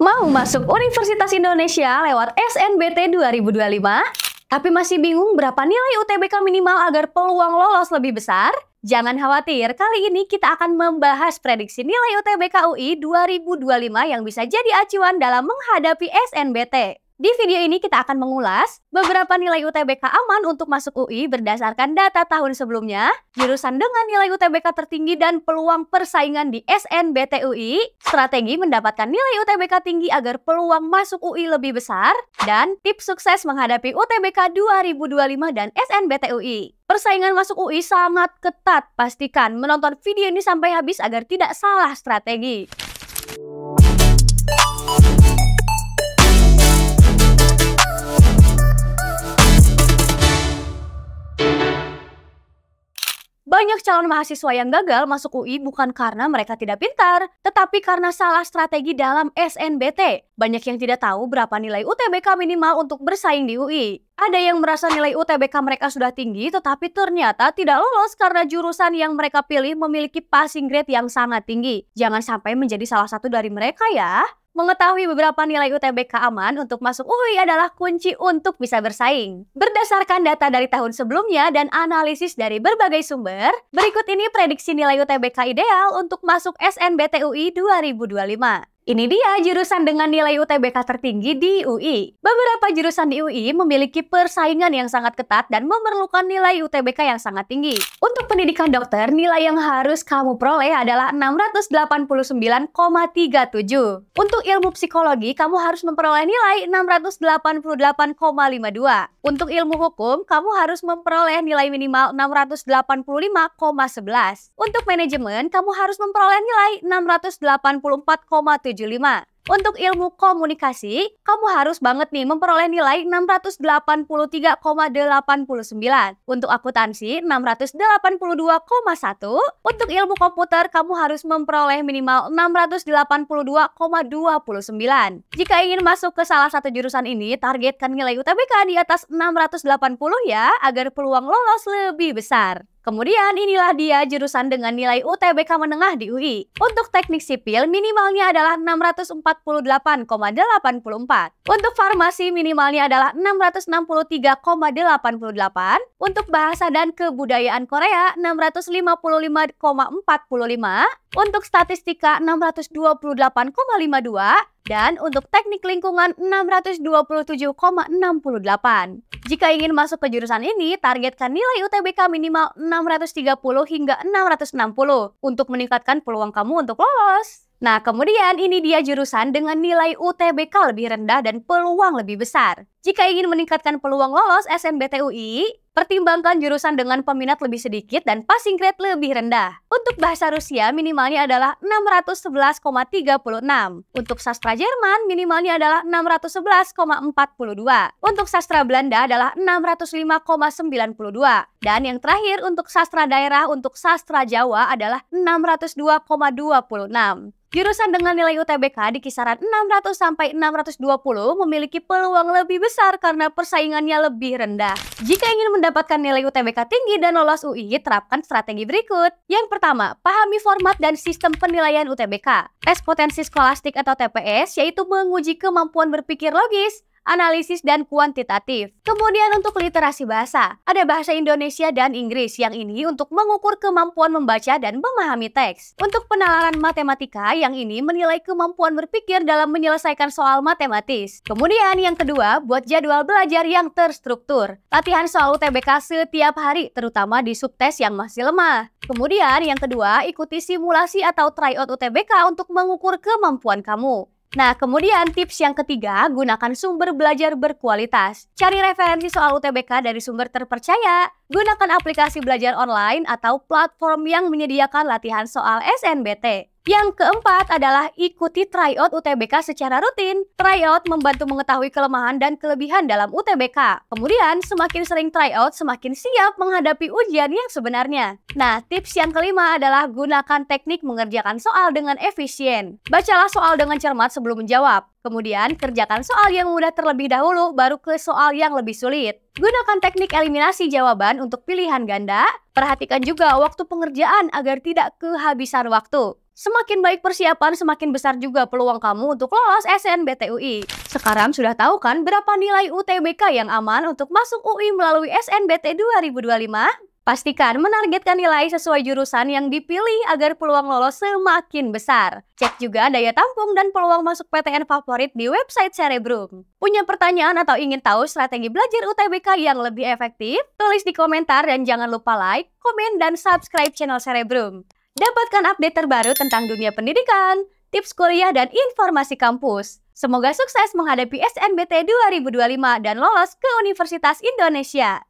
Mau masuk Universitas Indonesia lewat SNBT 2025? Tapi masih bingung berapa nilai UTBK minimal agar peluang lolos lebih besar? Jangan khawatir, kali ini kita akan membahas prediksi nilai UTBK UI 2025 yang bisa jadi acuan dalam menghadapi SNBT. Di video ini kita akan mengulas beberapa nilai UTBK aman untuk masuk UI berdasarkan data tahun sebelumnya, jurusan dengan nilai UTBK tertinggi dan peluang persaingan di SNBT UI, strategi mendapatkan nilai UTBK tinggi agar peluang masuk UI lebih besar, dan tips sukses menghadapi UTBK 2025 dan SNBT UI. Persaingan masuk UI sangat ketat, pastikan menonton video ini sampai habis agar tidak salah strategi. Banyak calon mahasiswa yang gagal masuk UI bukan karena mereka tidak pintar, tetapi karena salah strategi dalam SNBT. Banyak yang tidak tahu berapa nilai UTBK minimal untuk bersaing di UI. Ada yang merasa nilai UTBK mereka sudah tinggi, tetapi ternyata tidak lolos karena jurusan yang mereka pilih memiliki passing grade yang sangat tinggi. Jangan sampai menjadi salah satu dari mereka ya. Mengetahui beberapa nilai UTBK aman untuk masuk UI adalah kunci untuk bisa bersaing. Berdasarkan data dari tahun sebelumnya dan analisis dari berbagai sumber, berikut ini prediksi nilai UTBK ideal untuk masuk SNBT UI 2025. Ini dia jurusan dengan nilai UTBK tertinggi di UI. Beberapa jurusan di UI memiliki persaingan yang sangat ketat dan memerlukan nilai UTBK yang sangat tinggi. Untuk pendidikan dokter, nilai yang harus kamu peroleh adalah 689,37. Untuk ilmu psikologi, kamu harus memperoleh nilai 688,52. Untuk ilmu hukum, kamu harus memperoleh nilai minimal 685,11. Untuk manajemen, kamu harus memperoleh nilai 684,75. Untuk ilmu komunikasi, kamu harus banget nih memperoleh nilai 683,89. Untuk akuntansi, 682,1. Untuk ilmu komputer, kamu harus memperoleh minimal 682,29. Jika ingin masuk ke salah satu jurusan ini, targetkan nilai UTBK di atas 680 ya, agar peluang lolos lebih besar. Kemudian inilah dia jurusan dengan nilai UTBK menengah di UI. Untuk teknik sipil minimalnya adalah 648,84. Untuk farmasi minimalnya adalah 663,88. Untuk bahasa dan kebudayaan Korea 655,45. Untuk statistika 628,52. Dan untuk teknik lingkungan 627,68. Jika ingin masuk ke jurusan ini, targetkan nilai UTBK minimal 630 hingga 660 untuk meningkatkan peluang kamu untuk lolos. Nah, kemudian ini dia jurusan dengan nilai UTBK lebih rendah dan peluang lebih besar. Jika ingin meningkatkan peluang lolos SNBT UI, pertimbangkan jurusan dengan peminat lebih sedikit dan passing grade lebih rendah. Untuk bahasa Rusia minimalnya adalah 611,36. Untuk sastra Jerman minimalnya adalah 611,42. Untuk sastra Belanda adalah 605,92. Dan yang terakhir untuk sastra daerah untuk sastra Jawa adalah 602,26. Jurusan dengan nilai UTBK di kisaran 600 sampai 620 memiliki peluang lebih besar karena persaingannya lebih rendah. Jika ingin mendapatkan nilai UTBK tinggi dan lolos UI, terapkan strategi berikut. Yang pertama, pahami format dan sistem penilaian UTBK. Tes potensi skolastik atau TPS yaitu menguji kemampuan berpikir logis, analisis dan kuantitatif. Kemudian untuk literasi bahasa, ada bahasa Indonesia dan Inggris yang ini untuk mengukur kemampuan membaca dan memahami teks. Untuk penalaran matematika yang ini menilai kemampuan berpikir dalam menyelesaikan soal matematis. Kemudian yang kedua, buat jadwal belajar yang terstruktur. Latihan soal UTBK setiap hari, terutama di subtes yang masih lemah. Kemudian yang kedua, ikuti simulasi atau tryout UTBK untuk mengukur kemampuan kamu. Nah, kemudian tips yang ketiga, gunakan sumber belajar berkualitas. Cari referensi soal UTBK dari sumber terpercaya. Gunakan aplikasi belajar online atau platform yang menyediakan latihan soal SNBT. Yang keempat adalah ikuti tryout UTBK secara rutin. Tryout membantu mengetahui kelemahan dan kelebihan dalam UTBK. Kemudian, semakin sering tryout, semakin siap menghadapi ujian yang sebenarnya. Nah, tips yang kelima adalah gunakan teknik mengerjakan soal dengan efisien. Bacalah soal dengan cermat sebelum menjawab. Kemudian, kerjakan soal yang mudah terlebih dahulu, baru ke soal yang lebih sulit. Gunakan teknik eliminasi jawaban untuk pilihan ganda. Perhatikan juga waktu pengerjaan agar tidak kehabisan waktu. Semakin baik persiapan, semakin besar juga peluang kamu untuk lolos SNBT UI. Sekarang sudah tahu kan berapa nilai UTBK yang aman untuk masuk UI melalui SNBT 2025? Pastikan menargetkan nilai sesuai jurusan yang dipilih agar peluang lolos semakin besar. Cek juga daya tampung dan peluang masuk PTN favorit di website Cerebrum. Punya pertanyaan atau ingin tahu strategi belajar UTBK yang lebih efektif? Tulis di komentar dan jangan lupa like, komen, dan subscribe channel Cerebrum. Dapatkan update terbaru tentang dunia pendidikan, tips kuliah, dan informasi kampus. Semoga sukses menghadapi SNBT 2025 dan lolos ke Universitas Indonesia.